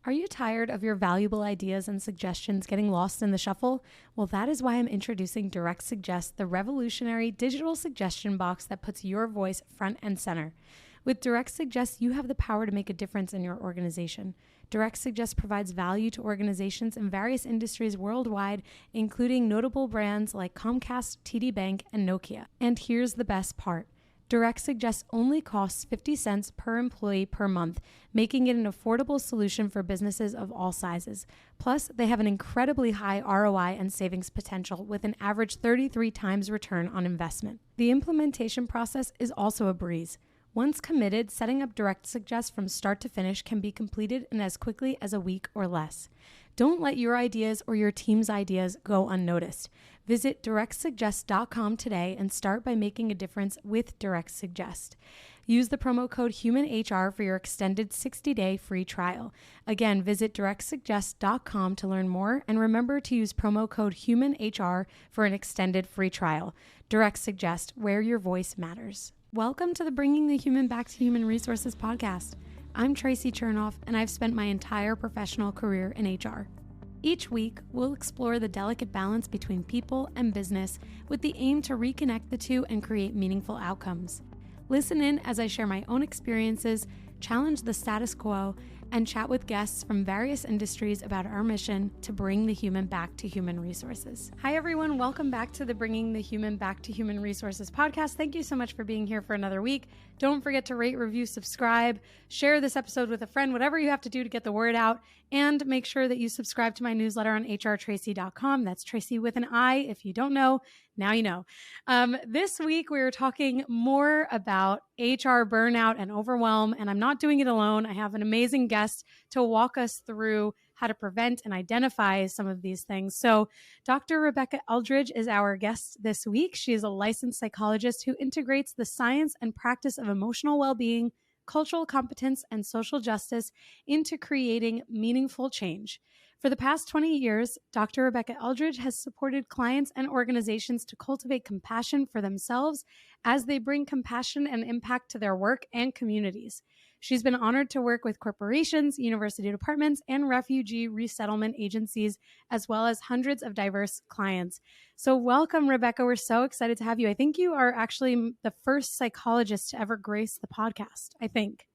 Are you tired of your valuable ideas and suggestions getting lost in the shuffle? Well, that is why I'm introducing Direct Suggest, the revolutionary digital suggestion box that puts your voice front and center. With Direct Suggest, you have the power to make a difference in your organization. Direct Suggest provides value to organizations in various industries worldwide, including notable brands like Comcast, TD Bank, and Nokia. And here's the best part. Direct Suggest only costs 50 cents per employee per month, making it an affordable solution for businesses of all sizes. Plus, they have an incredibly high ROI and savings potential with an average 33 times return on investment. The implementation process is also a breeze. Once committed, setting up Direct Suggest from start to finish can be completed in as quickly as a week or less. Don't let your ideas or your team's ideas go unnoticed. Visit directsuggest.com today and start by making a difference with Direct Suggest. Use the promo code HUMANHR for your extended 60-day free trial. Again, visit directsuggest.com to learn more, and remember to use promo code HUMANHR for an extended free trial. Direct Suggest, where your voice matters. Welcome to the Bringing the Human Back to Human Resources podcast. I'm Tracy Chernoff, and I've spent my entire professional career in HR. Each week, we'll explore the delicate balance between people and business with the aim to reconnect the two and create meaningful outcomes. Listen in as I share my own experiences, challenge the status quo, and chat with guests from various industries about our mission to bring the human back to human resources. Hi, everyone. Welcome back to the Bringing the Human Back to Human Resources podcast. Thank you so much for being here for another week. Don't forget to rate, review, subscribe, share this episode with a friend, whatever you have to do to get the word out, and make sure that you subscribe to my newsletter on hrtracy.com. That's Tracy with an I. If you don't know, now you know. This week, we are talking more about HR burnout and overwhelm, and I'm not doing it alone. I have an amazing guest to walk us through how to prevent and identify some of these things. So Dr. Rebecca Eldredge is our guest this week. She is a licensed psychologist who integrates the science and practice of emotional well-being, cultural competence, and social justice into creating meaningful change. For the past 20 years, Dr. Rebecca Eldredge has supported clients and organizations to cultivate compassion for themselves as they bring compassion and impact to their work and communities. She's been honored to work with corporations, university departments, and refugee resettlement agencies, as well as hundreds of diverse clients. So welcome, Rebecca. We're so excited to have you. I think you are actually the first psychologist to ever grace the podcast, I think.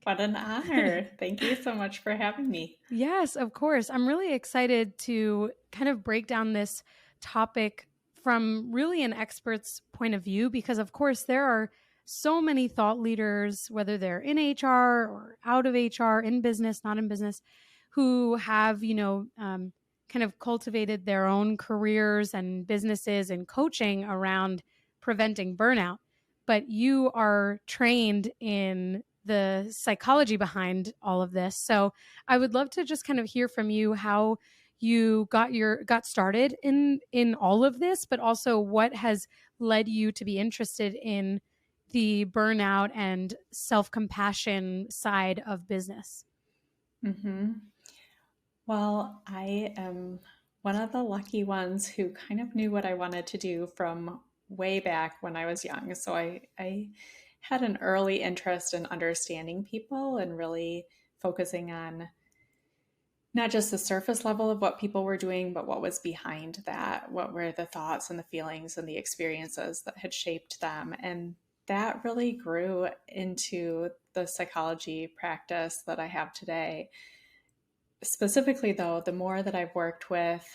What an honor. Thank you so much for having me. Yes, of course. I'm really excited to kind of break down this topic from really an expert's point of view, because of course there are so many thought leaders, whether they're in HR or out of HR, in business, not in business, who have, kind of cultivated their own careers and businesses and coaching around preventing burnout. But you are trained in the psychology behind all of this. So I would love to just kind of hear from you how you got started in all of this, but also what has led you to be interested in the burnout and self-compassion side of business. Mm-hmm. Well, I am one of the lucky ones who kind of knew what I wanted to do from way back when I was young. So I had an early interest in understanding people and really focusing on not just the surface level of what people were doing, but what was behind that. What were the thoughts and the feelings and the experiences that had shaped them? And that really grew into the psychology practice that I have today. Specifically, though, the more that I've worked with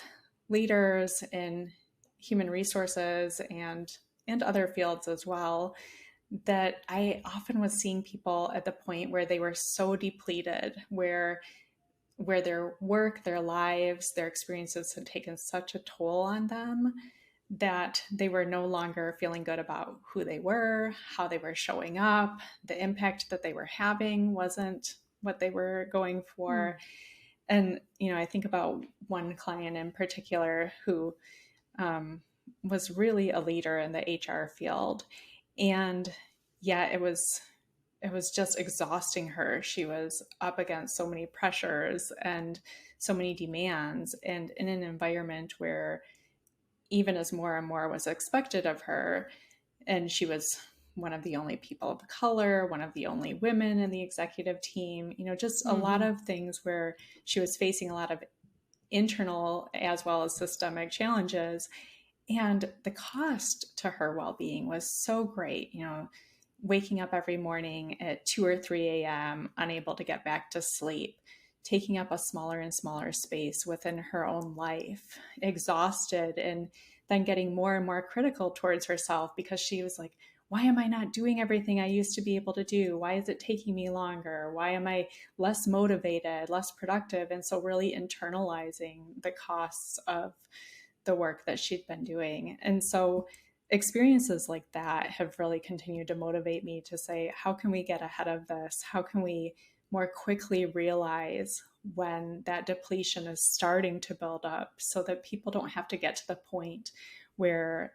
leaders in human resources and other fields as well, that I often was seeing people at the point where they were so depleted, where their work, their lives, their experiences had taken such a toll on them that they were no longer feeling good about who they were, how they were showing up, the impact that they were having wasn't what they were going for. And, I think about one client in particular who was really a leader in the HR field. And yeah, it was just exhausting her. She was up against so many pressures and so many demands, and in an environment where even as more and more was expected of her, and she was one of the only people of color, one of the only women in the executive team, just a lot Mm-hmm. of things where she was facing a lot of internal as well as systemic challenges. And the cost to her well-being was so great, waking up every morning at 2 or 3 a.m., unable to get back to sleep, taking up a smaller and smaller space within her own life, exhausted, and then getting more and more critical towards herself because she was like, why am I not doing everything I used to be able to do? Why is it taking me longer? Why am I less motivated, less productive? And so really internalizing the costs of the work that she'd been doing. And so experiences like that have really continued to motivate me to say, how can we get ahead of this? How can we more quickly realize when that depletion is starting to build up so that people don't have to get to the point where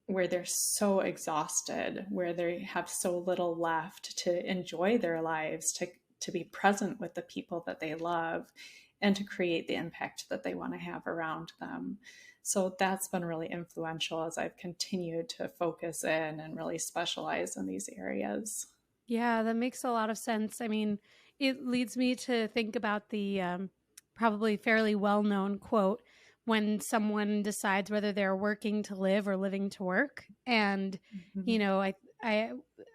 they're so exhausted, where they have so little left to enjoy their lives, to be present with the people that they love, and to create the impact that they want to have around them. So that's been really influential as I've continued to focus in and really specialize in these areas. Yeah, that makes a lot of sense. I mean, it leads me to think about the probably fairly well-known quote when someone decides whether they're working to live or living to work. And, you Mm-hmm. know, I,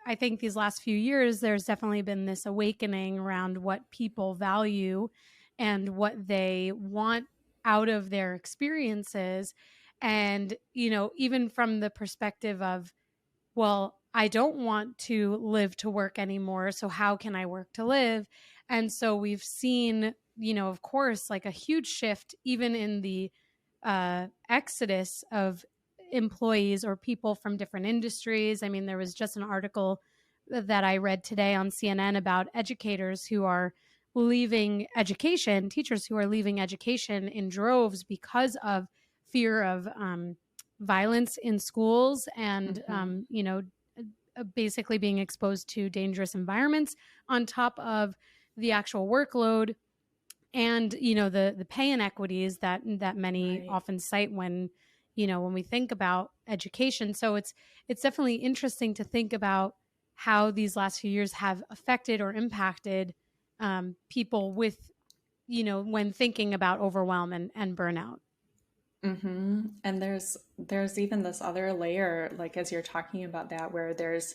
I think these last few years, there's definitely been this awakening around what people value and what they want out of their experiences. And, even from the perspective of, well, I don't want to live to work anymore. So how can I work to live? And so we've seen, of course, like a huge shift even in the exodus of employees or people from different industries. I mean, there was just an article that I read today on CNN about educators who are leaving education, teachers who are leaving education in droves because of fear of violence in schools and, Mm-hmm. basically being exposed to dangerous environments on top of the actual workload and the pay inequities that many Right. often cite when we think about education. So it's definitely interesting to think about how these last few years have affected or impacted people with when thinking about overwhelm and burnout. Mm-hmm. And there's even this other layer, like as you're talking about that, where there's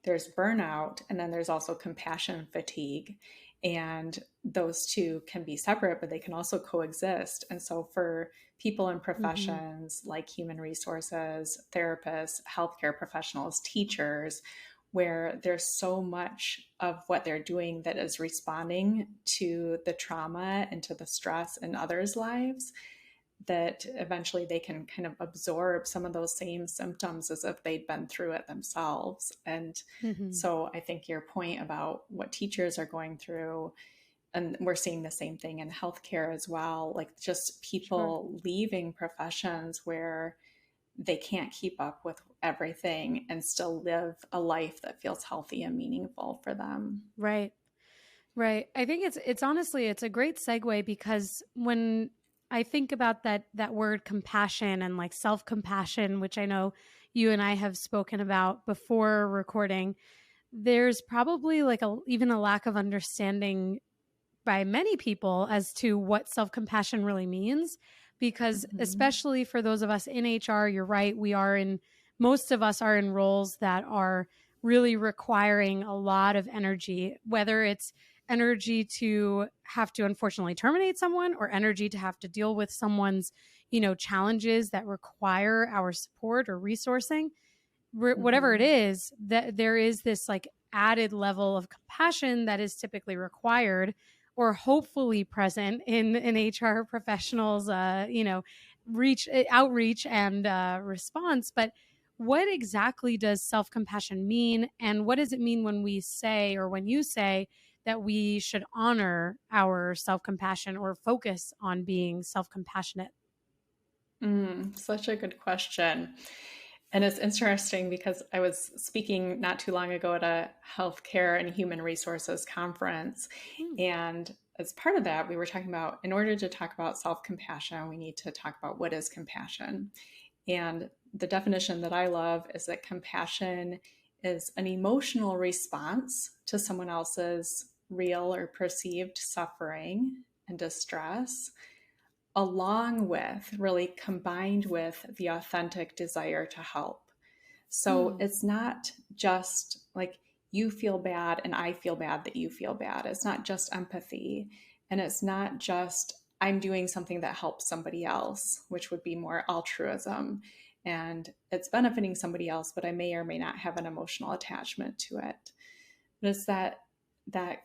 burnout, and then there's also compassion fatigue, and those two can be separate, but they can also coexist. And so for people in Mm-hmm. professions like human resources, therapists, healthcare professionals, teachers, where there's so much of what they're doing that is responding to the trauma and to the stress in others' lives, that eventually they can kind of absorb some of those same symptoms as if they'd been through it themselves. And Mm-hmm. so I think your point about what teachers are going through, and we're seeing the same thing in healthcare as well, like just Sure. people leaving professions where they can't keep up with everything and still live a life that feels healthy and meaningful for them. Right. Right. I think it's honestly it's a great segue because when I think about that word compassion and like self-compassion, which I know you and I have spoken about before recording, there's probably like even a lack of understanding by many people as to what self-compassion really means, because Mm-hmm. especially for those of us in HR, you're right, most of us are in roles that are really requiring a lot of energy, whether it's energy to have to unfortunately terminate someone or energy to have to deal with someone's challenges that require our support or resourcing. Whatever it Mm-hmm. is, that there is this like added level of compassion that is typically required or hopefully present in an HR professional's reach outreach and response. But what exactly does self-compassion mean, and what does it mean when we say, or when you say, that we should honor our self-compassion or focus on being self-compassionate? Such a good question. And it's interesting because I was speaking not too long ago at a healthcare and human resources conference. Hmm. And as part of that, we were talking about, in order to talk about self compassion, we need to talk about what is compassion. And the definition that I love is that compassion is an emotional response to someone else's real or perceived suffering and distress, along with, really combined with, the authentic desire to help. So it's not just like you feel bad and I feel bad that you feel bad. It's not just empathy. And it's not just I'm doing something that helps somebody else, which would be more altruism. And it's benefiting somebody else, but I may or may not have an emotional attachment to it. But it's that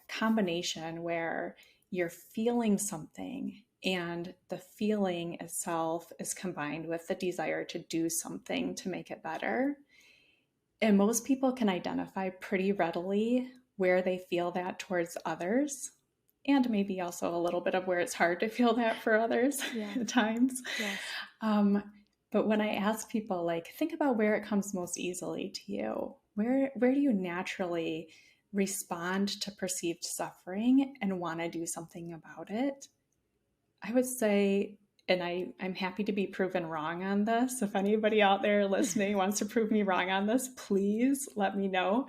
combination where you're feeling something and the feeling itself is combined with the desire to do something to make it better. And most people can identify pretty readily where they feel that towards others, and maybe also a little bit of where it's hard to feel that for others at times. Yes. But when I ask people, like, think about where it comes most easily to you, where do you naturally respond to perceived suffering and want to do something about it? I would say, and I'm happy to be proven wrong on this. If anybody out there listening wants to prove me wrong on this, please let me know.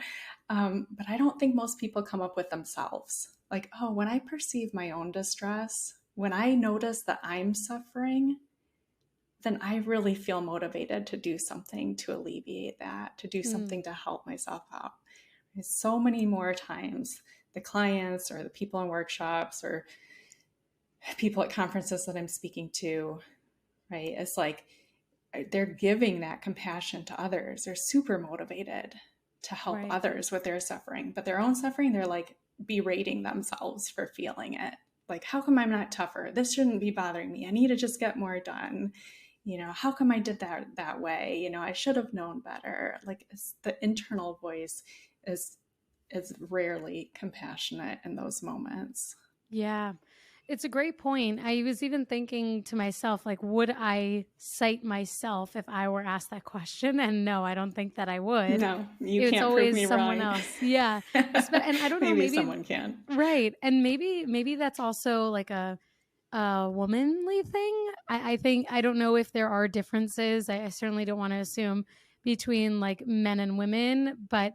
But I don't think most people come up with themselves. Like, oh, when I perceive my own distress, when I notice that I'm suffering, then I really feel motivated to do something to alleviate that, to do something to help myself out. So many more times, the clients or the people in workshops or people at conferences that I'm speaking to, right? It's like they're giving that compassion to others. They're super motivated to help others with their suffering, but their own suffering, they're like berating themselves for feeling it. Like, how come I'm not tougher? This shouldn't be bothering me. I need to just get more done. How come I did that way? I should have known better. Like, the internal voice is rarely compassionate in those moments. Yeah. It's a great point. I was even thinking to myself, like, would I cite myself if I were asked that question? And no, I don't think that I would. No, you it's can't always prove me someone wrong. else. Yeah. And I don't know, maybe someone can. Right. And maybe that's also like a womanly thing. I think, I don't know if there are differences. I certainly don't want to assume between like men and women, but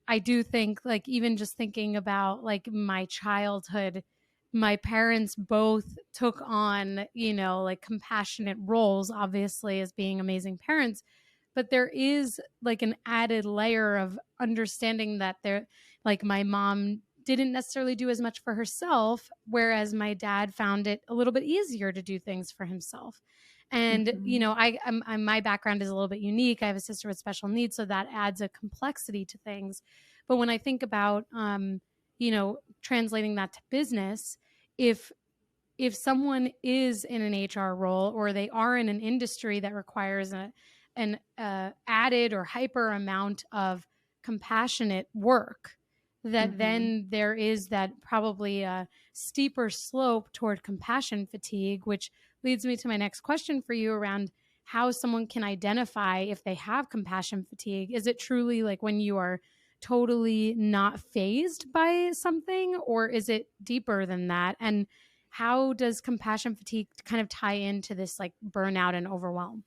I do think, like, even just thinking about like my childhood, my parents both took on, like compassionate roles, obviously, as being amazing parents. But there is like an added layer of understanding that like my mom didn't necessarily do as much for herself, whereas my dad found it a little bit easier to do things for himself. And, my background is a little bit unique. I have a sister with special needs, so that adds a complexity to things. But when I think about, translating that to business, if someone is in an HR role or they are in an industry that requires an added or hyper amount of compassionate work, that then there is that probably a steeper slope toward compassion fatigue, which leads me to my next question for you around how someone can identify if they have compassion fatigue. Is it truly like when you are totally not fazed by something, or is it deeper than that? And how does compassion fatigue kind of tie into this like burnout and overwhelm?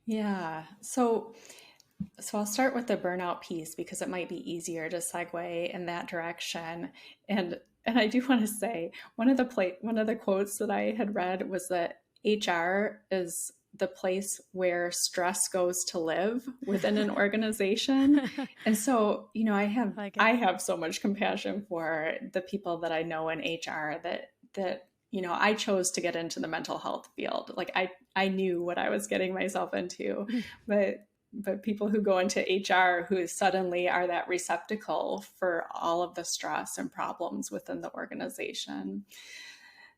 Yeah. So I'll start with the burnout piece because it might be easier to segue in that direction. And I do want to say one of the quotes that I had read was that HR is the place where stress goes to live within an organization. And so, I have so much compassion for the people that I know in HR that I chose to get into the mental health field. Like I knew what I was getting myself into, but people who go into HR who suddenly are that receptacle for all of the stress and problems within the organization.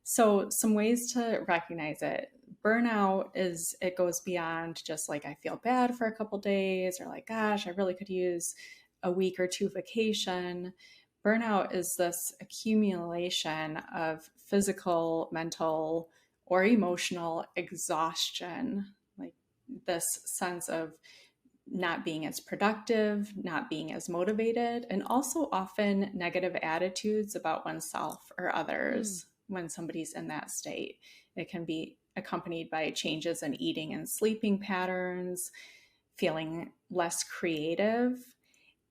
So some ways to recognize it. Burnout it goes beyond just like, I feel bad for a couple days, or like, gosh, I really could use a week or two vacation. Burnout is this accumulation of physical, mental, or emotional exhaustion, like this sense of not being as productive, not being as motivated, and also often negative attitudes about oneself or others when somebody's in that state. It can be accompanied by changes in eating and sleeping patterns, feeling less creative,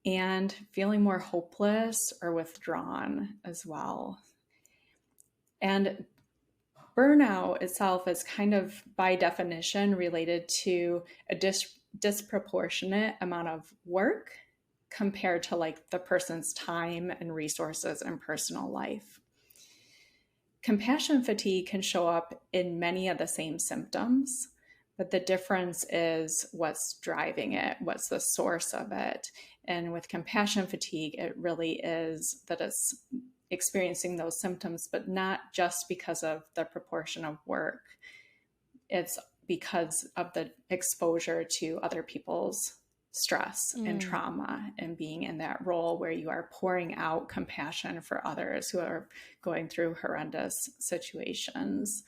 and feeling more hopeless or withdrawn as well. And burnout itself is kind of by definition related to a disproportionate amount of work compared to like the person's time and resources and personal life. Compassion fatigue can show up in many of the same symptoms, but the difference is what's driving it, what's the source of it. And with compassion fatigue, it really is that it's experiencing those symptoms, but not just because of the proportion of work. It's because of the exposure to other people's stress and trauma and being in that role where you are pouring out compassion for others who are going through horrendous situations.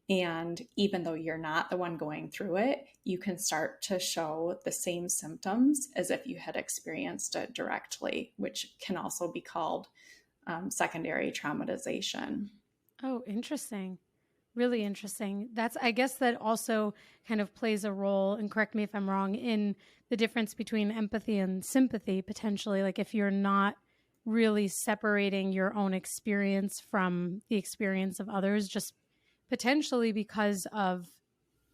And even though you're not the one going through it, you can start to show the same symptoms as if you had experienced it directly, which can also be called secondary traumatization. Oh, interesting. Really interesting. I guess that also kind of plays a role, and correct me if I'm wrong, in the difference between empathy and sympathy, potentially. Like if you're not really separating your own experience from the experience of others, just potentially because of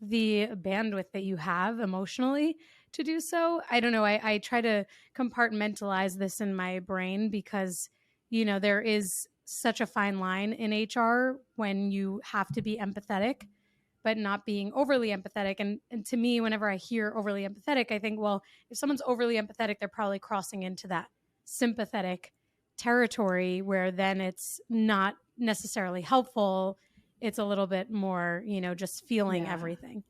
the bandwidth that you have emotionally to do so. I don't know. I try to compartmentalize this in my brain because, there is such a fine line in HR when you have to be empathetic, but not being overly empathetic. And to me, whenever I hear overly empathetic, I think, well, if someone's overly empathetic, they're probably crossing into that sympathetic territory where then it's not necessarily helpful. It's a little bit more, just feeling everything.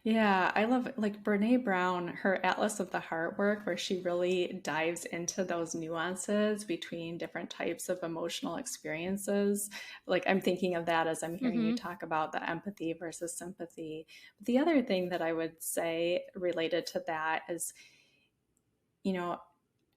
Yeah, I love like Brene Brown, her Atlas of the Heart work, where she really dives into those nuances between different types of emotional experiences. Like I'm thinking of that as I'm hearing you talk about the empathy versus sympathy. But the other thing that I would say related to that is,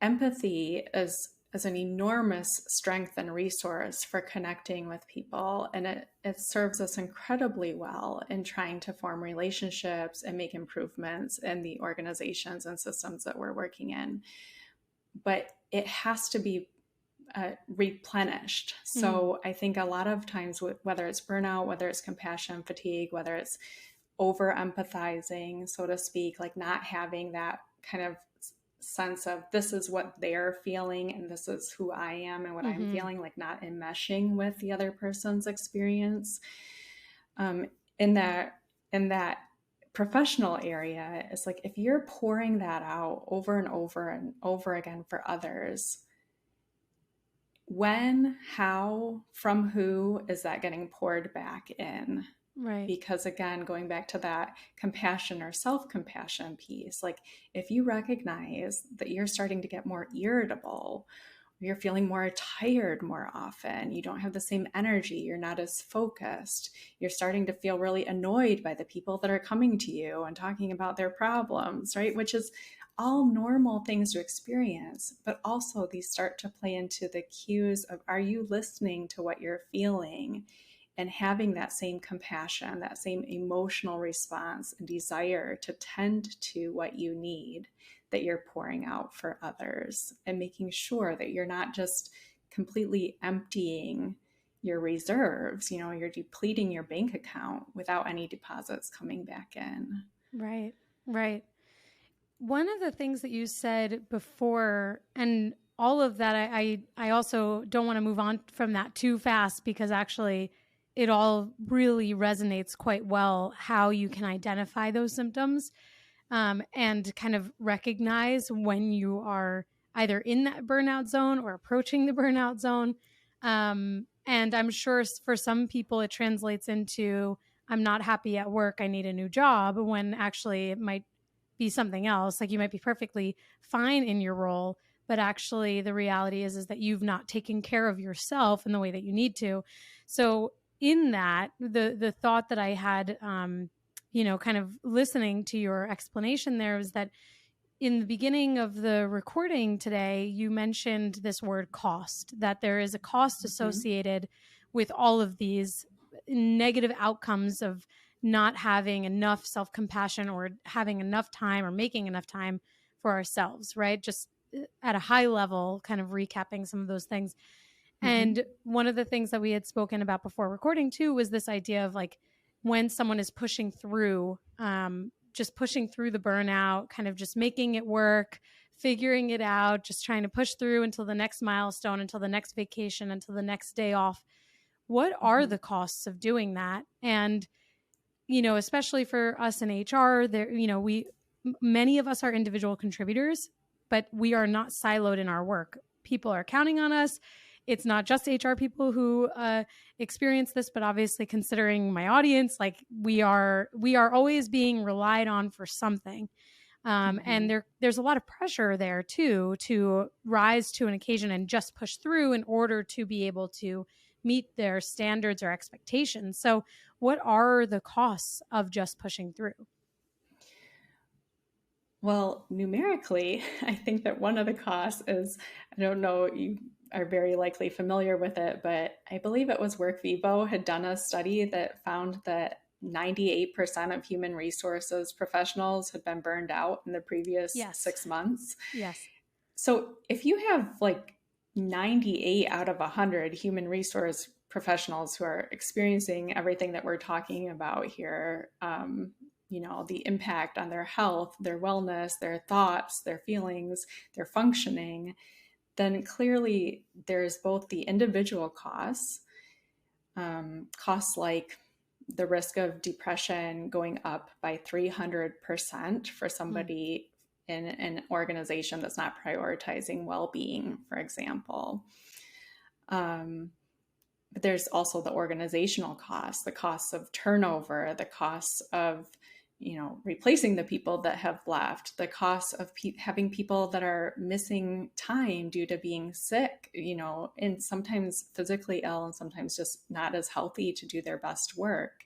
empathy is an enormous strength and resource for connecting with people. And it serves us incredibly well in trying to form relationships and make improvements in the organizations and systems that we're working in. But it has to be replenished. So I think a lot of times, whether it's burnout, whether it's compassion fatigue, whether it's over empathizing, so to speak, like not having that kind of sense of this is what they're feeling and this is who I am and what I'm feeling, like not enmeshing with the other person's experience. In that professional area, it's like if you're pouring that out over and over and over again for others, when, how, from who is that getting poured back in? Right. Because again, going back to that compassion or self-compassion piece, like if you recognize that you're starting to get more irritable, you're feeling more tired more often, you don't have the same energy, you're not as focused, you're starting to feel really annoyed by the people that are coming to you and talking about their problems, right? Which is all normal things to experience, but also these start to play into the cues of, are you listening to what you're feeling? And having that same compassion, that same emotional response and desire to tend to what you need that you're pouring out for others, and making sure that you're not just completely emptying your reserves, you're depleting your bank account without any deposits coming back in. Right, right. One of the things that you said before, and all of that, I also don't want to move on from that too fast because actually it all really resonates quite well, how you can identify those symptoms and kind of recognize when you are either in that burnout zone or approaching the burnout zone. And I'm sure for some people it translates into, I'm not happy at work, I need a new job, when actually it might be something else. Like you might be perfectly fine in your role, but actually the reality is that you've not taken care of yourself in the way that you need to. So in that, the thought that I had, kind of listening to your explanation there was that in the beginning of the recording today, you mentioned this word cost, that there is a cost associated with all of these negative outcomes of not having enough self-compassion or having enough time or making enough time for ourselves, right? Just at a high level, kind of recapping some of those things. Mm-hmm. And one of the things that we had spoken about before recording too was this idea of like when someone is pushing through, just pushing through the burnout, kind of just making it work, figuring it out, just trying to push through until the next milestone, until the next vacation, until the next day off. What are Mm-hmm. the costs of doing that? And, you know, especially for us in HR, there, you know, many of us are individual contributors, but we are not siloed in our work. People are counting on us. It's not just HR people who experience this, but obviously considering my audience, like we are always being relied on for something. Mm-hmm. And there's a lot of pressure there too, to rise to an occasion and just push through in order to be able to meet their standards or expectations. So what are the costs of just pushing through? Well, numerically, I think that one of the costs is, I don't know, you are very likely familiar with it, but I believe it was WorkVivo had done a study that found that 98% of human resources professionals had been burned out in the previous Yes. 6 months. Yes. So if you have like 98 out of 100 human resource professionals who are experiencing everything that we're talking about here, you know, the impact on their health, their wellness, their thoughts, their feelings, their functioning, then clearly there's both the individual costs, costs like the risk of depression going up by 300% for Mm. somebody in an organization that's not prioritizing well-being, for example. But there's also the organizational costs, the costs of turnover, the costs of, you know, replacing the people that have left, the costs of having people that are missing time due to being sick, you know, and sometimes physically ill and sometimes just not as healthy to do their best work.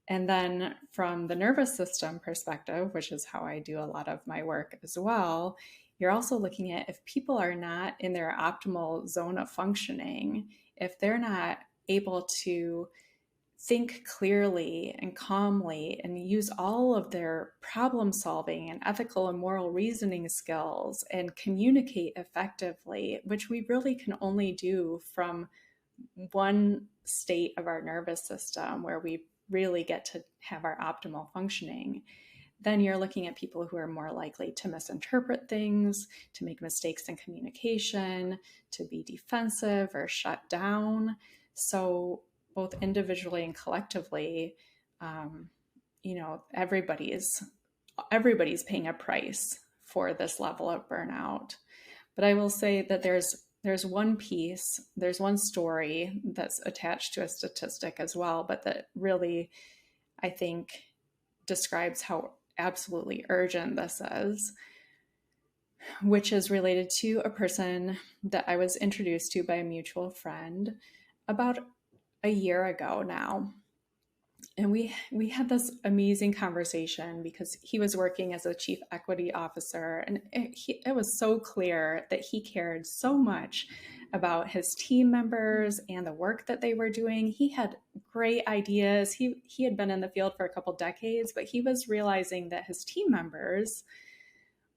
And then from the nervous system perspective, which is how I do a lot of my work as well, you're also looking at if people are not in their optimal zone of functioning, if they're not able to think clearly and calmly and use all of their problem solving and ethical and moral reasoning skills and communicate effectively, which we really can only do from one state of our nervous system where we really get to have our optimal functioning, then you're looking at people who are more likely to misinterpret things, to make mistakes in communication, to be defensive or shut down. So, both individually and collectively, um, you know, everybody's paying a price for this level of burnout. But I will say that there's one piece, there's one story that's attached to a statistic as well, but that really, I think, describes how absolutely urgent this is, which is related to a person that I was introduced to by a mutual friend about a year ago now. And we had this amazing conversation because he was working as a chief equity officer, and it was so clear that he cared so much about his team members and the work that they were doing. He had great ideas. He had been in the field for a couple decades, but he was realizing that his team members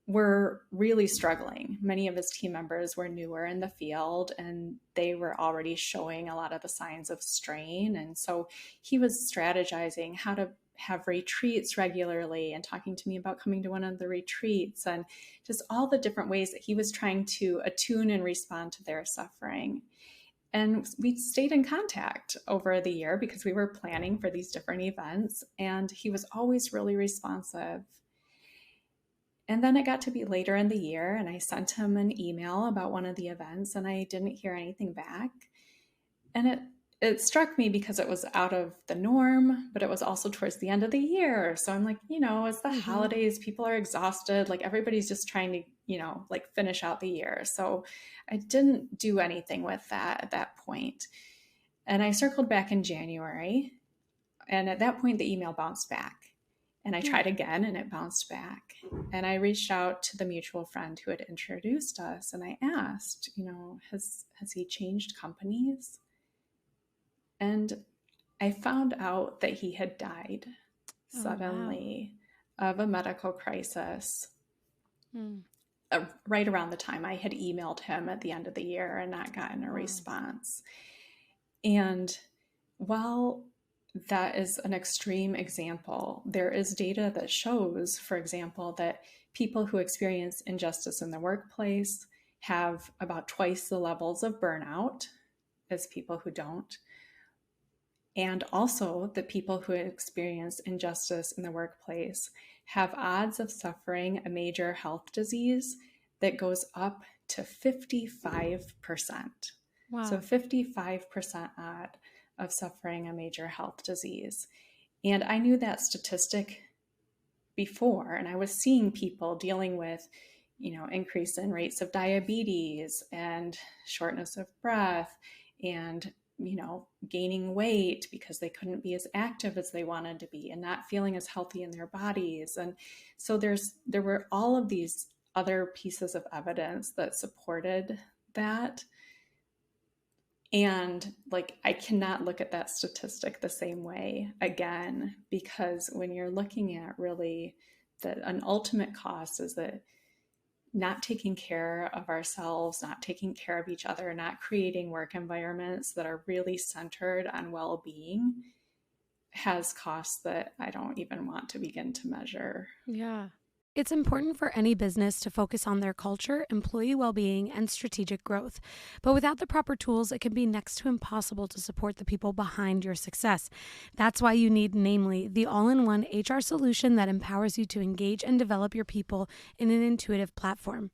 were really struggling. Many of his team members were newer in the field and they were already showing a lot of the signs of strain. And so he was strategizing how to have retreats regularly and talking to me about coming to one of the retreats and just all the different ways that he was trying to attune and respond to their suffering. And we stayed in contact over the year because we were planning for these different events, and he was always really responsive. And then it got to be later in the year, and I sent him an email about one of the events, and I didn't hear anything back. And it struck me because it was out of the norm, but it was also towards the end of the year. So I'm like, you know, it's the Mm-hmm. holidays, people are exhausted, like everybody's just trying to, you know, like finish out the year. So I didn't do anything with that at that point. And I circled back in January, and at that point, the email bounced back. And I Mm. tried again and it bounced back. And I reached out to the mutual friend who had introduced us and I asked, you know, has he changed companies? And I found out that he had died Oh, wow. suddenly of a medical crisis. Mm. right around the time I had emailed him at the end of the year and not gotten a response. And while that is an extreme example, there is data that shows, for example, that people who experience injustice in the workplace have about twice the levels of burnout as people who don't. And also, the people who experience injustice in the workplace have odds of suffering a major health disease that goes up to 55%. So Wow. 55% odd of suffering a major health disease. And I knew that statistic before, and I was seeing people dealing with, increase in rates of diabetes and shortness of breath and, gaining weight because they couldn't be as active as they wanted to be and not feeling as healthy in their bodies. And so there were all of these other pieces of evidence that supported that. And like, I cannot look at that statistic the same way again, because when you're looking at really an ultimate cost is that not taking care of ourselves, not taking care of each other, not creating work environments that are really centered on well-being has costs that I don't even want to begin to measure. Yeah. It's important for any business to focus on their culture, employee well-being, and strategic growth. But without the proper tools, it can be next to impossible to support the people behind your success. That's why you need Namely, the all-in-one HR solution that empowers you to engage and develop your people in an intuitive platform.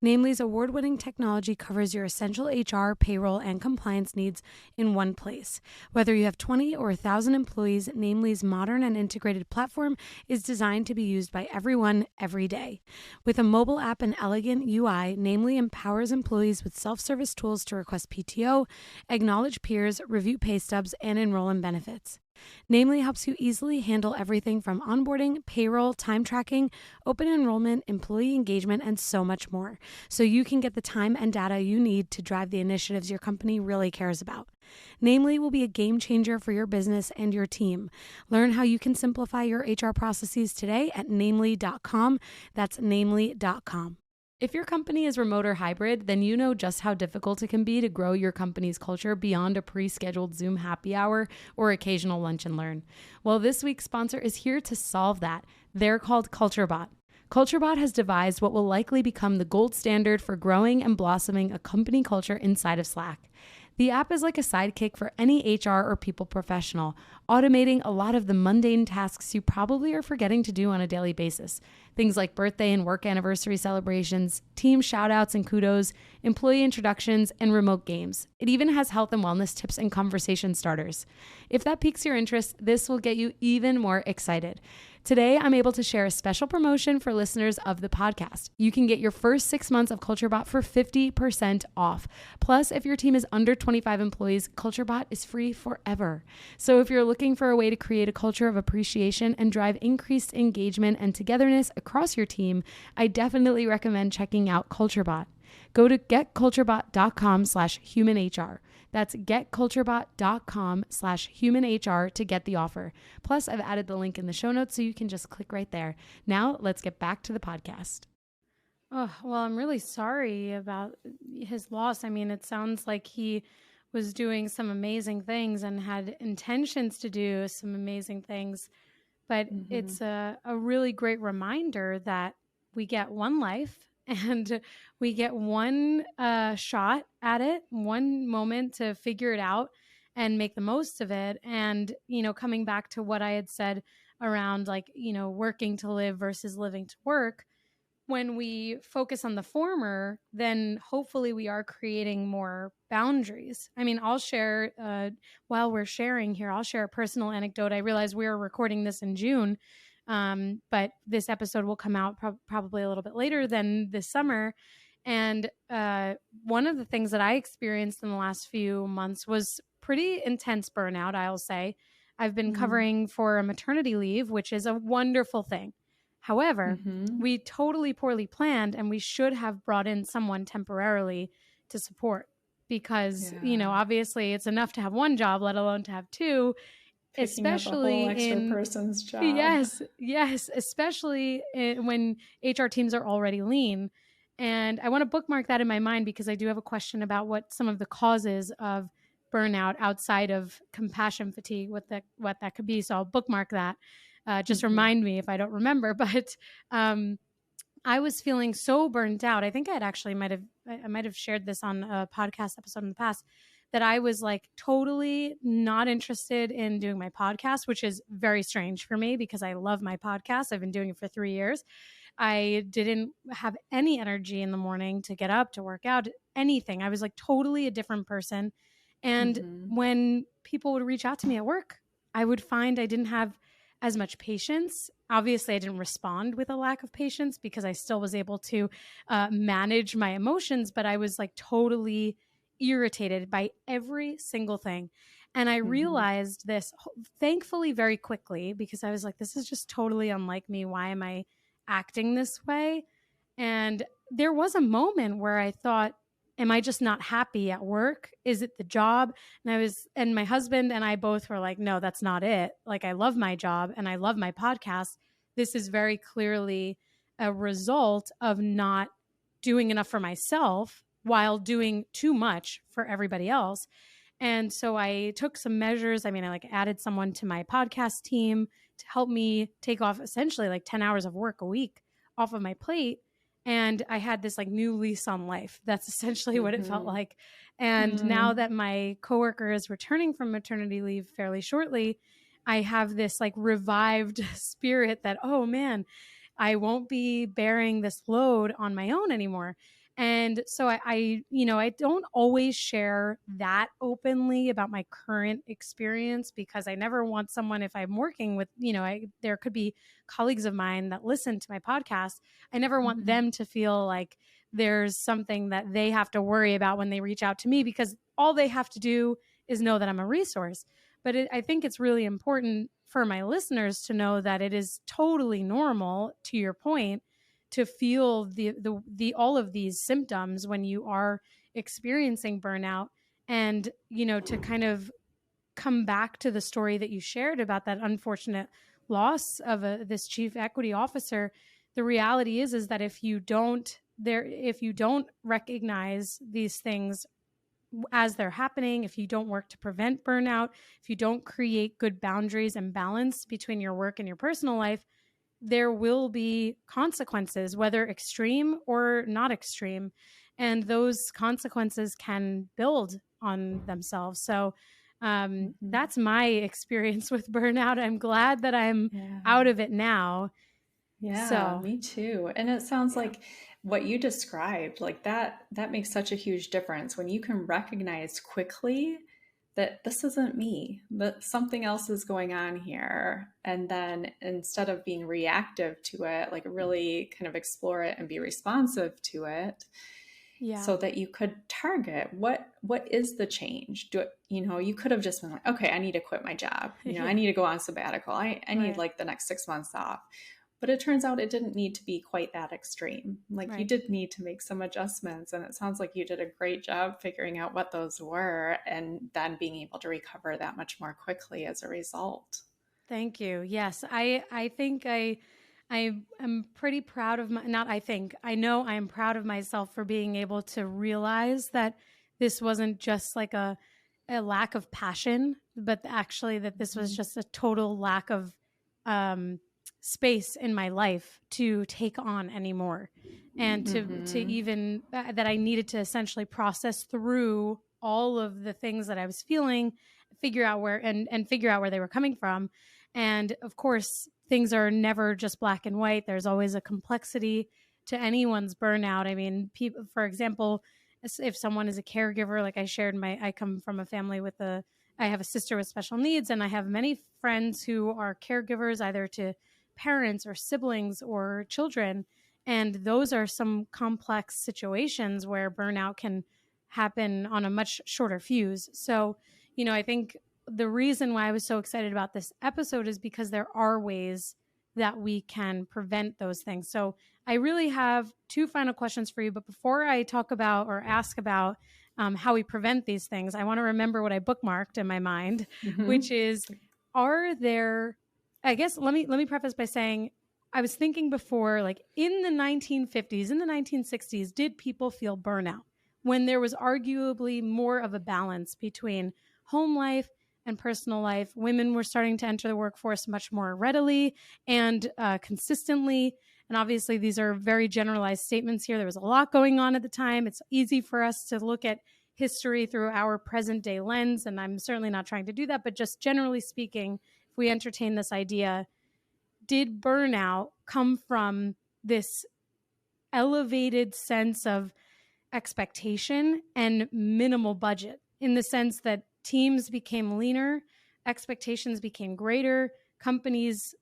Namely's award-winning technology covers your essential HR, payroll, and compliance needs in one place. Whether you have 20 or 1,000 employees, Namely's modern and integrated platform is designed to be used by everyone every day. With a mobile app and elegant UI, Namely empowers employees with self-service tools to request PTO, acknowledge peers, review pay stubs, and enroll in benefits. Namely helps you easily handle everything from onboarding, payroll, time tracking, open enrollment, employee engagement, and so much more, so you can get the time and data you need to drive the initiatives your company really cares about. Namely will be a game changer for your business and your team. Learn how you can simplify your HR processes today at namely.com. That's namely.com. If your company is remote or hybrid, then you know just how difficult it can be to grow your company's culture beyond a pre-scheduled Zoom happy hour or occasional lunch and learn. Well, this week's sponsor is here to solve that. They're called CultureBot. CultureBot has devised what will likely become the gold standard for growing and blossoming a company culture inside of Slack. The app is like a sidekick for any HR or people professional, automating a lot of the mundane tasks you probably are forgetting to do on a daily basis. Things like birthday and work anniversary celebrations, team shoutouts and kudos, employee introductions, and remote games. It even has health and wellness tips and conversation starters. If that piques your interest, this will get you even more excited. Today, I'm able to share a special promotion for listeners of the podcast. You can get your first 6 months of CultureBot for 50% off. Plus, if your team is under 25 employees, CultureBot is free forever. So if you're looking for a way to create a culture of appreciation and drive increased engagement and togetherness across your team, I definitely recommend checking out CultureBot. Go to getculturebot.com/humanhr. That's getculturebot.com/humanhr to get the offer. Plus, I've added the link in the show notes so you can just click right there. Now, let's get back to the podcast. Oh, well, I'm really sorry about his loss. I mean, it sounds like he was doing some amazing things and had intentions to do some amazing things. But it's a really great reminder that we get one life and we get one shot at it, one moment to figure it out and make the most of it. And, coming back to what I had said around working to live versus living to work, when we focus on the former, then hopefully we are creating more boundaries. I mean, I'll share, while we're sharing here, I'll share a personal anecdote. I realize we are recording this in June, but this episode will come out probably a little bit later than this summer. And one of the things that I experienced in the last few months was pretty intense burnout, I'll say. I've been covering for a maternity leave, which is a wonderful thing. However, we totally poorly planned, and we should have brought in someone temporarily to support because, obviously it's enough to have one job, let alone to have two, especially up a whole extra person's job. Yes, especially when HR teams are already lean. And I want to bookmark that in my mind because I do have a question about what some of the causes of burnout outside of compassion fatigue, what that could be. So I'll bookmark that. Just remind me if I don't remember. But I was feeling so burnt out. I think I might have shared this on a podcast episode in the past, that I was like totally not interested in doing my podcast, which is very strange for me because I love my podcast. I've been doing it for 3 years. I didn't have any energy in the morning to get up, to work out, anything. I was like totally a different person. And when people would reach out to me at work, I would find I didn't have as much patience. Obviously, I didn't respond with a lack of patience because I still was able to manage my emotions, but I was like totally irritated by every single thing. And I realized this, thankfully, very quickly, because I was like, this is just totally unlike me. Why am I acting this way? And there was a moment where I thought, am I just not happy at work? Is it the job? And my husband and I both were like, no, that's not it. Like, I love my job and I love my podcast. This is very clearly a result of not doing enough for myself while doing too much for everybody else. And so I took some measures. I mean, I like added someone to my podcast team to help me take off essentially like 10 hours of work a week off of my plate. And I had this like new lease on life. That's essentially what it felt like. And now that my coworker is returning from maternity leave fairly shortly, I have this like revived spirit that, oh man, I won't be bearing this load on my own anymore. And so I don't always share that openly about my current experience because I never want someone, if I'm working with, there could be colleagues of mine that listen to my podcast. I never want them to feel like there's something that they have to worry about when they reach out to me, because all they have to do is know that I'm a resource. But I think it's really important for my listeners to know that it is totally normal, to your point, to feel the all of these symptoms when you are experiencing burnout. And, to kind of come back to the story that you shared about that unfortunate loss of this chief equity officer, the reality is that if you don't recognize these things as they're happening, if you don't work to prevent burnout, if you don't create good boundaries and balance between your work and your personal life, there will be consequences, whether extreme or not extreme. And those consequences can build on themselves. So that's my experience with burnout. I'm glad that I'm out of it now. Yeah, so, me too. And it sounds like what you described, like that makes such a huge difference when you can recognize quickly that this isn't me, that something else is going on here. And then instead of being reactive to it, like really kind of explore it and be responsive to it. So that you could target what is the change. You could have just been like, okay, I need to quit my job. I need to go on sabbatical. I need like the next 6 months off. But it turns out it didn't need to be quite that extreme. Like you did need to make some adjustments. And it sounds like you did a great job figuring out what those were and then being able to recover that much more quickly as a result. Thank you. Yes, I think I am pretty proud of I know I am proud of myself for being able to realize that this wasn't just like a lack of passion, but actually that this was just a total lack of space in my life to take on anymore, and to even that I needed to essentially process through all of the things that I was feeling, figure out where they were coming from. And of course, things are never just black and white. There's always a complexity to anyone's burnout. I mean, people, for example, if someone is a caregiver, like I shared, I come from a family I have a sister with special needs, and I have many friends who are caregivers, either to parents or siblings or children. And those are some complex situations where burnout can happen on a much shorter fuse. So, I think the reason why I was so excited about this episode is because there are ways that we can prevent those things. So I really have 2 final questions for you. But before I talk about or ask about how we prevent these things, I want to remember what I bookmarked in my mind, which is, I guess, let me preface by saying, I was thinking before, like in the 1950s, in the 1960s, did people feel burnout when there was arguably more of a balance between home life and personal life? Women were starting to enter the workforce much more readily and consistently. And obviously, these are very generalized statements here. There was a lot going on at the time. It's easy for us to look at history through our present day lens, and I'm certainly not trying to do that. But just generally speaking, if we entertain this idea, did burnout come from this elevated sense of expectation and minimal budget, in the sense that teams became leaner, expectations became greater, companies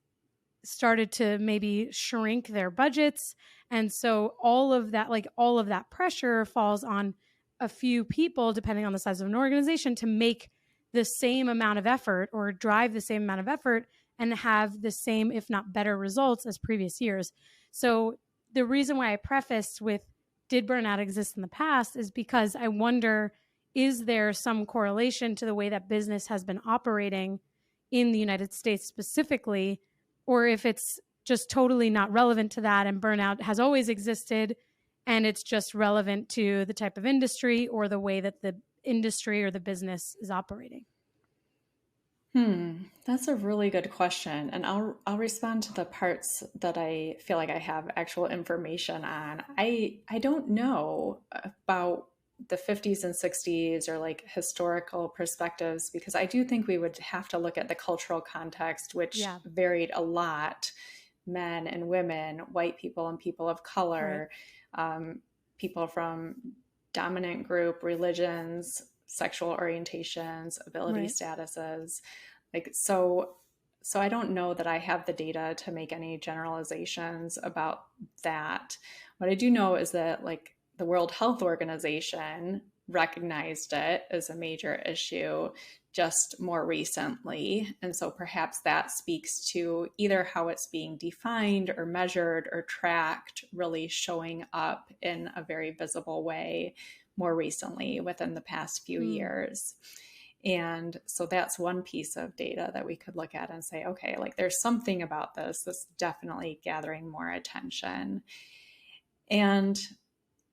started to maybe shrink their budgets, and so all of that pressure falls on a few people, depending on the size of an organization, to make the same amount of effort or drive the same amount of effort and have the same, if not better, results as previous years. So the reason why I prefaced with did burnout exist in the past is because I wonder, is there some correlation to the way that business has been operating in the United States specifically, or if it's just totally not relevant to that and burnout has always existed and it's just relevant to the type of industry or the way that the industry or the business is operating? That's a really good question. And I'll respond to the parts that I feel like I have actual information on. I don't know about the 50s and 60s or like historical perspectives, because I do think we would have to look at the cultural context, which Yeah. varied a lot. Men and women, white people and people of color, people from dominant group religions, sexual orientations, ability Right. statuses. Like, so I don't know that I have the data to make any generalizations about that. What I do know is that like the World Health Organization recognized it as a major issue just more recently. And so perhaps that speaks to either how it's being defined or measured or tracked really showing up in a very visible way more recently within the past few years. And so that's one piece of data that we could look at and say, okay, like there's something about this that's definitely gathering more attention. And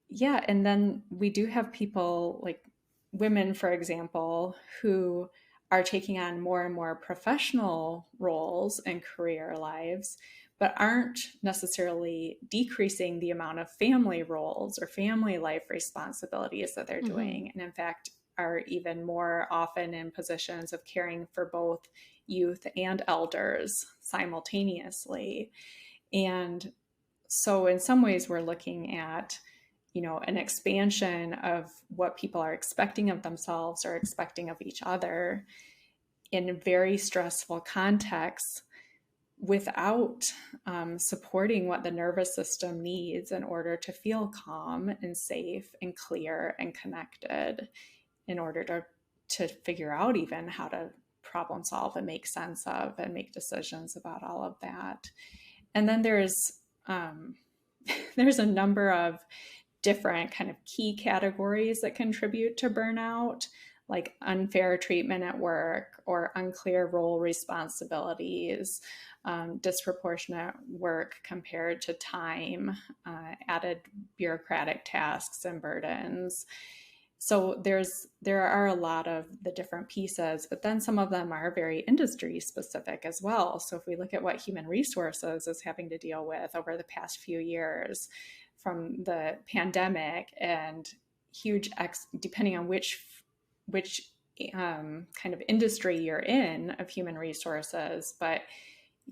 yeah, and then we do have people like women, for example, who are taking on more and more professional roles and career lives, but aren't necessarily decreasing the amount of family roles or family life responsibilities that they're doing. And in fact, are even more often in positions of caring for both youth and elders simultaneously. And so in some ways, we're looking at an expansion of what people are expecting of themselves or expecting of each other in very stressful contexts without supporting what the nervous system needs in order to feel calm and safe and clear and connected, in order to figure out even how to problem solve and make sense of and make decisions about all of that. And then there's a number of different kind of key categories that contribute to burnout, like unfair treatment at work or unclear role responsibilities, disproportionate work compared to time, added bureaucratic tasks and burdens. So there are a lot of the different pieces, but then some of them are very industry specific as well. So if we look at what human resources is having to deal with over the past few years, from the pandemic and huge, depending on which kind of industry you're in of human resources, but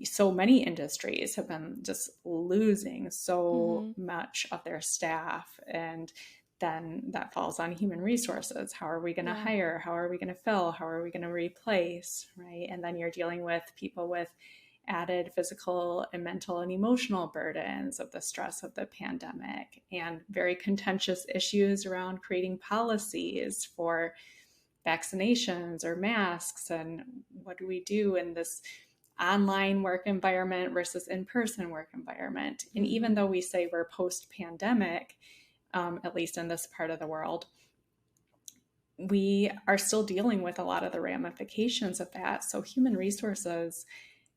so many industries have been just losing so much of their staff, and then that falls on human resources. How are we going to hire? How are we going to fill? How are we going to replace? Right? And then you're dealing with people with added physical and mental and emotional burdens of the stress of the pandemic, and very contentious issues around creating policies for vaccinations or masks, and what do we do in this online work environment versus in-person work environment. And even though we say we're post-pandemic, at least in this part of the world, we are still dealing with a lot of the ramifications of that. So human resources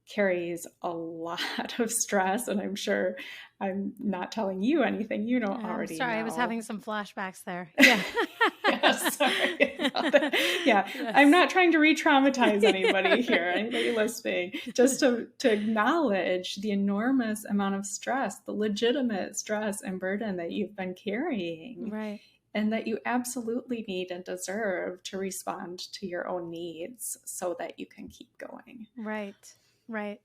carries a lot of stress. And I'm sure I'm not telling you anything you don't I'm already sorry, I was know. having some flashbacks there. Yeah. Yeah, sorry about that. Yeah, I'm Yes. not trying to re-traumatize anybody here, anybody listening, just to acknowledge the enormous amount of stress, the legitimate stress and burden that you've been carrying, Right. and that you absolutely need and deserve to respond to your own needs so that you can keep going. Right. Right.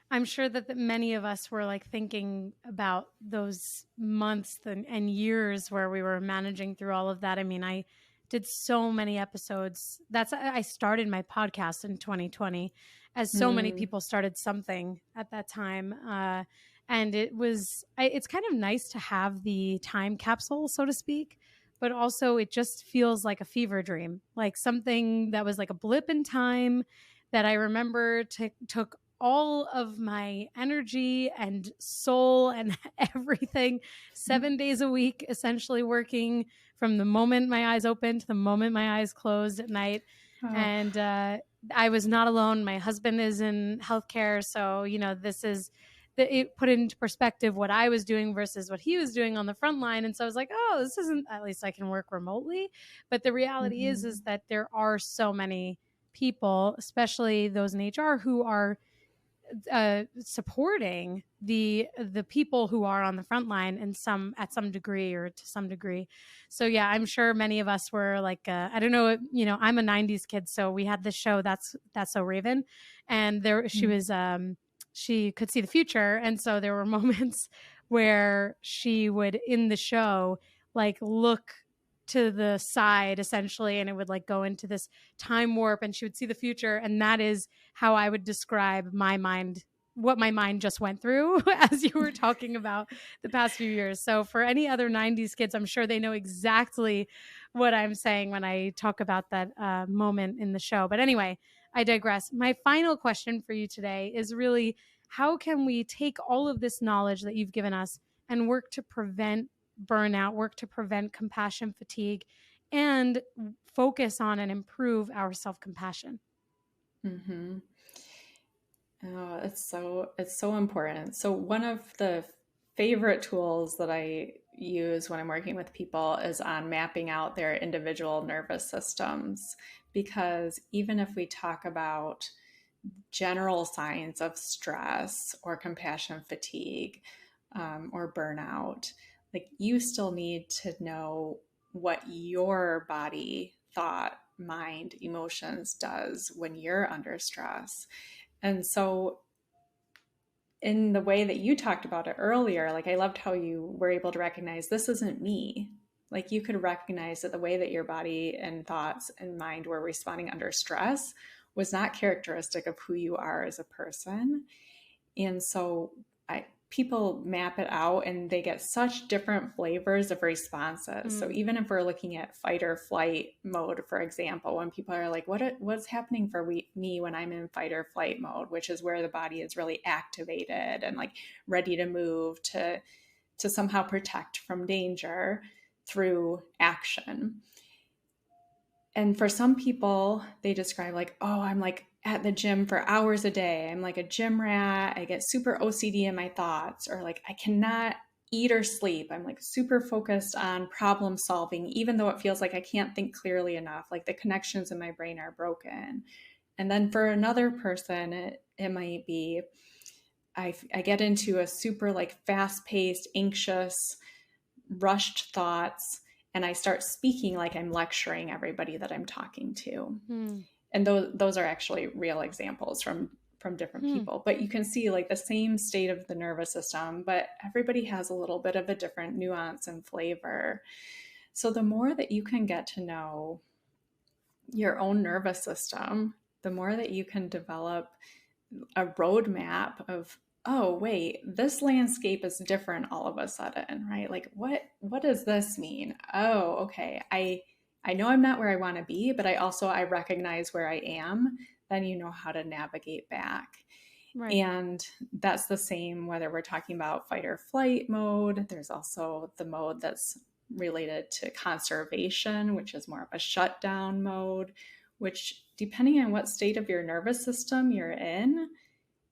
I'm sure that many of us were like thinking about those months and years where we were managing through all of that. I mean, I did so many episodes. I started my podcast in 2020, as so many people started something at that time. And it's kind of nice to have the time capsule, so to speak, but also it just feels like a fever dream, like something that was like a blip in time that I remember took all of my energy and soul and everything 7 days a week, essentially working from the moment my eyes opened to the moment my eyes closed at night. Oh. And I was not alone. My husband is in healthcare. So, it put into perspective what I was doing versus what he was doing on the front line. And so I was like, oh, this isn't, at least I can work remotely. But the reality is that there are so many people, especially those in HR, who are supporting the people who are on the front line at some degree or to some degree. So yeah, I'm sure many of us were like, I don't know, I'm a '90s kid, so we had this show That's So Raven, and she could see the future, and so there were moments where she would in the show like look to the side essentially, and it would like go into this time warp, and she would see the future, and that is how I would describe my mind, what my mind just went through as you were talking about the past few years. So for any other '90s kids, I'm sure they know exactly what I'm saying when I talk about that moment in the show. But anyway, I digress. My final question for you today is really, how can we take all of this knowledge that you've given us and work to prevent burnout, work to prevent compassion fatigue, and focus on and improve our self-compassion? Mm-hmm. Oh, it's so important. So one of the favorite tools that I use when I'm working with people is on mapping out their individual nervous systems. Because even if we talk about general signs of stress or compassion fatigue, or burnout, like you still need to know what your body, thought, mind, emotions does when you're under stress. And so, in the way that you talked about it earlier, like I loved how you were able to recognize this isn't me. Like you could recognize that the way that your body and thoughts and mind were responding under stress was not characteristic of who you are as a person. And so people map it out and they get such different flavors of responses. So even if we're looking at fight or flight mode, for example, when people are like, what's happening for me when I'm in fight or flight mode, which is where the body is really activated and like ready to move to somehow protect from danger through action. And for some people, they describe like, oh, I'm like at the gym for hours a day. I'm like a gym rat. I get super OCD in my thoughts, or like I cannot eat or sleep. I'm like super focused on problem solving, even though it feels like I can't think clearly enough. Like the connections in my brain are broken. And then for another person, it might be I get into a super like fast paced, anxious, rushed thoughts, and I start speaking like I'm lecturing everybody that I'm talking to. And those are actually real examples from different people. But you can see like the same state of the nervous system, but everybody has a little bit of a different nuance and flavor. So the more that you can get to know your own nervous system, the more that you can develop a roadmap of, oh wait, this landscape is different all of a sudden, right? Like what does this mean? Oh, okay, I know I'm not where I want to be, but I recognize where I am. Then you know how to navigate back. Right. And that's the same whether we're talking about fight or flight mode. There's also the mode that's related to conservation, which is more of a shutdown mode, which depending on what state of your nervous system you're in,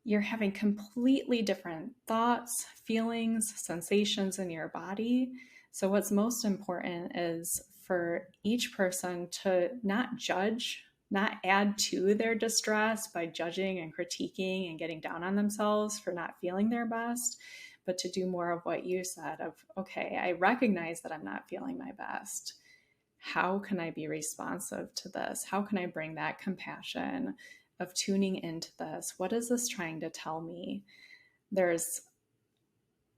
you're having completely different thoughts, feelings, sensations in your body. So, what's most important is for each person to not judge, not add to their distress by judging and critiquing and getting down on themselves for not feeling their best, but to do more of what you said of, okay, I recognize that I'm not feeling my best. How can I be responsive to this? How can I bring that compassion of tuning into this? What is this trying to tell me? There's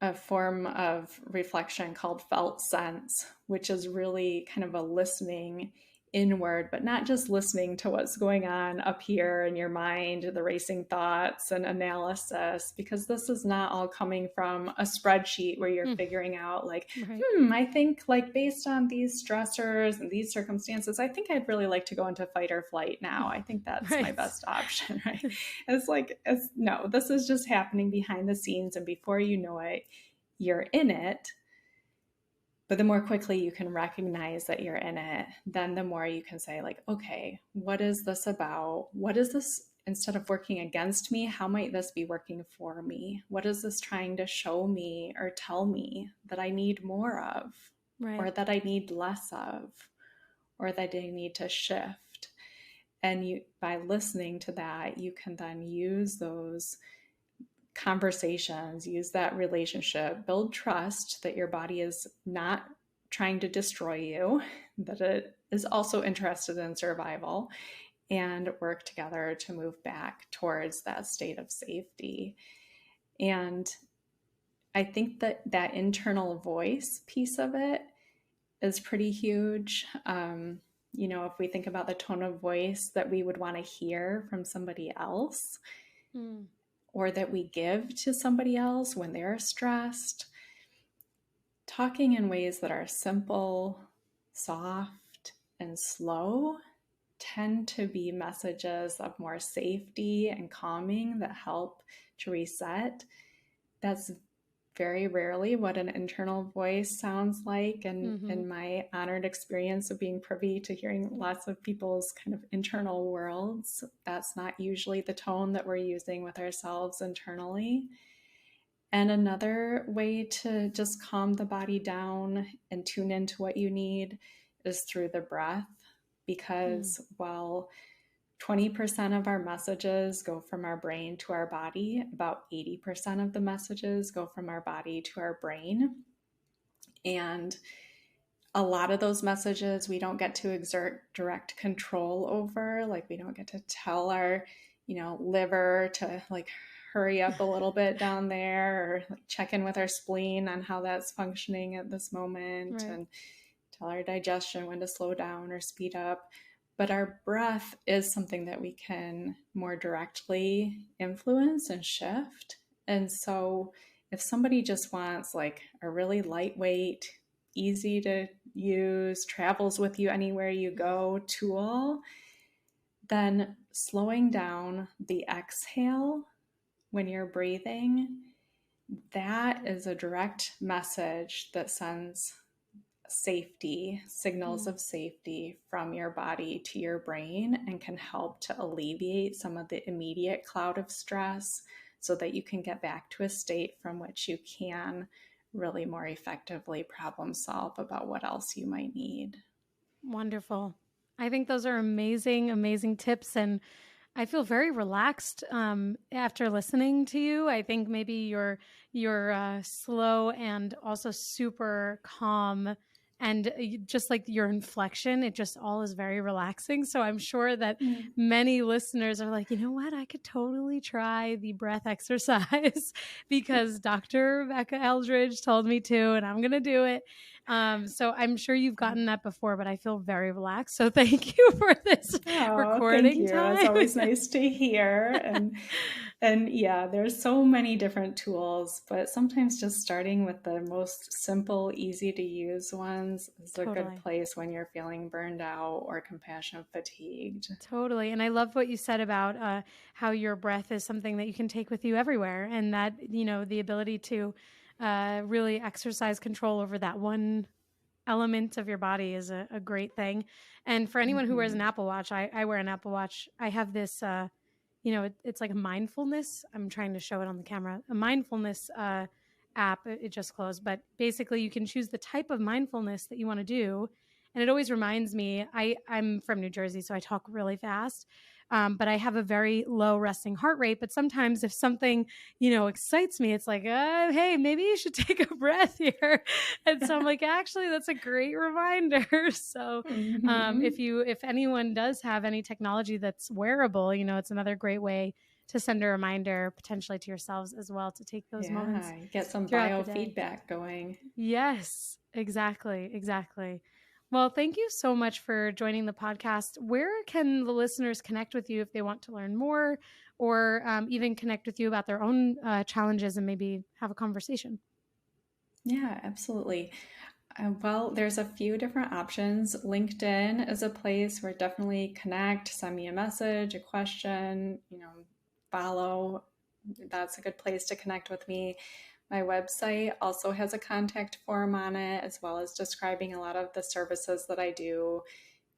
a form of reflection called felt sense, which is really kind of a listening inward, but not just listening to what's going on up here in your mind, the racing thoughts and analysis, because this is not all coming from a spreadsheet where you're figuring out like, Right. I think like based on these stressors and these circumstances, I think I'd really like to go into fight or flight now. I think that's my best option, right? No, this is just happening behind the scenes. And before you know it, you're in it. But the more quickly you can recognize that you're in it, then the more you can say, like, okay, what is this about? What is this, instead of working against me, how might this be working for me? What is this trying to show me or tell me that I need more of, or that I need less of, or that I need to shift? And by listening to that, you can then use those conversations, use that relationship, build trust that your body is not trying to destroy you, that it is also interested in survival, and work together to move back towards that state of safety. And I think that internal voice piece of it is pretty huge. If we think about the tone of voice that we would want to hear from somebody else, or that we give to somebody else when they're stressed, talking in ways that are simple, soft, and slow tend to be messages of more safety and calming that help to reset. That's very rarely what an internal voice sounds like. And in my honored experience of being privy to hearing lots of people's kind of internal worlds, that's not usually the tone that we're using with ourselves internally. And another way to just calm the body down and tune into what you need is through the breath, because while 20% of our messages go from our brain to our body, about 80% of the messages go from our body to our brain. And a lot of those messages we don't get to exert direct control over. Like, we don't get to tell our, liver to like hurry up a little bit down there, or like check in with our spleen on how that's functioning at this moment, and tell our digestion when to slow down or speed up. But our breath is something that we can more directly influence and shift. And so if somebody just wants like a really lightweight, easy to use, travels with you anywhere you go tool, then slowing down the exhale when you're breathing, that is a direct message that sends safety, signals of safety from your body to your brain, and can help to alleviate some of the immediate cloud of stress so that you can get back to a state from which you can really more effectively problem solve about what else you might need. Wonderful. I think those are amazing, amazing tips. And I feel very relaxed after listening to you. I think maybe you're slow and also super calm, and just like your inflection, it just all is very relaxing. So I'm sure that many listeners are like, you know what, I could totally try the breath exercise because Dr. Rebecca Eldredge told me to, and I'm going to do it. So I'm sure you've gotten that before, but I feel very relaxed. So thank you for this recording thank you. time. It's always nice to hear. And yeah, there's so many different tools, but sometimes just starting with the most simple, easy to use ones is a good place when you're feeling burned out or compassion fatigued. Totally. And I love what you said about how your breath is something that you can take with you everywhere, and that, the ability to really exercise control over that one element of your body is a great thing. And for anyone who wears an Apple Watch, I wear an Apple Watch. I have this, it's like a mindfulness. I'm trying to show it on the camera, a mindfulness app. It just closed, but basically you can choose the type of mindfulness that you want to do. And it always reminds me, I'm from New Jersey, so I talk really fast. But I have a very low resting heart rate. But sometimes if something, excites me, it's like, hey, maybe you should take a breath here. And so I'm like, actually, that's a great reminder. So if anyone does have any technology that's wearable, it's another great way to send a reminder potentially to yourselves as well to take those moments. Get some biofeedback going. Yes, exactly. Well, thank you so much for joining the podcast. Where can the listeners connect with you if they want to learn more or even connect with you about their own challenges and maybe have a conversation? Yeah, absolutely. Well, there's a few different options. LinkedIn is a place where definitely connect, send me a message, a question, follow. That's a good place to connect with me. My website also has a contact form on it, as well as describing a lot of the services that I do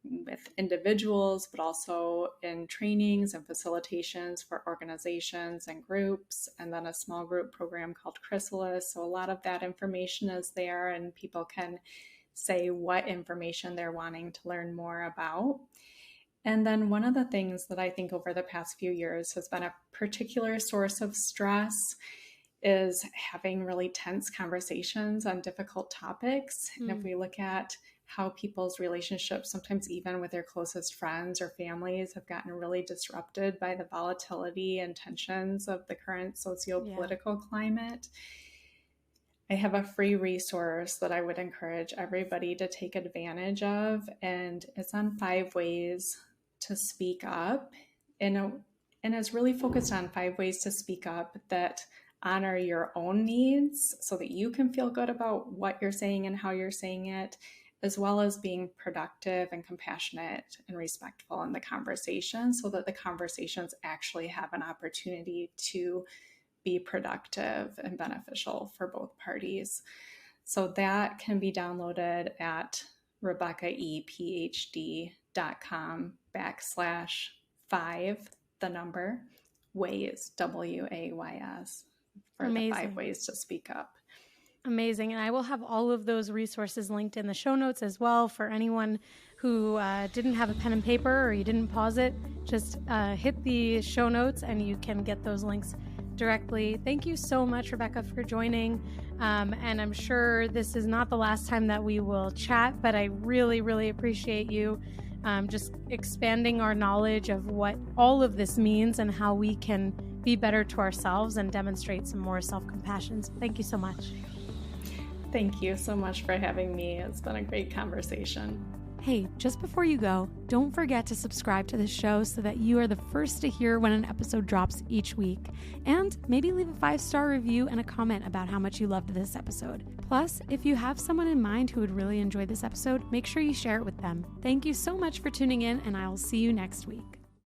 with individuals, but also in trainings and facilitations for organizations and groups, and then a small group program called Chrysalis. So a lot of that information is there, and people can say what information they're wanting to learn more about. And then one of the things that I think over the past few years has been a particular source of stress is having really tense conversations on difficult topics. And if we look at how people's relationships, sometimes even with their closest friends or families, have gotten really disrupted by the volatility and tensions of the current socio-political climate, I have a free resource that I would encourage everybody to take advantage of. And it's on 5 ways to speak up. And it's really focused on 5 ways to speak up that honor your own needs so that you can feel good about what you're saying and how you're saying it, as well as being productive and compassionate and respectful in the conversation so that the conversations actually have an opportunity to be productive and beneficial for both parties. So that can be downloaded at rebeccaepphd.com/5 ways, WAYS, for Amazing. the 5 ways to speak up. Amazing. And I will have all of those resources linked in the show notes as well for anyone who didn't have a pen and paper or you didn't pause it. Just hit the show notes and you can get those links directly. Thank you so much, Rebecca, for joining. And I'm sure this is not the last time that we will chat, but I really, really appreciate you just expanding our knowledge of what all of this means and how we can be better to ourselves and demonstrate some more self-compassion. So thank you so much. Thank you so much for having me. It's been a great conversation. Hey, just before you go, don't forget to subscribe to this show so that you are the first to hear when an episode drops each week. And maybe leave a 5-star review and a comment about how much you loved this episode. Plus, if you have someone in mind who would really enjoy this episode, make sure you share it with them. Thank you so much for tuning in, and I will see you next week.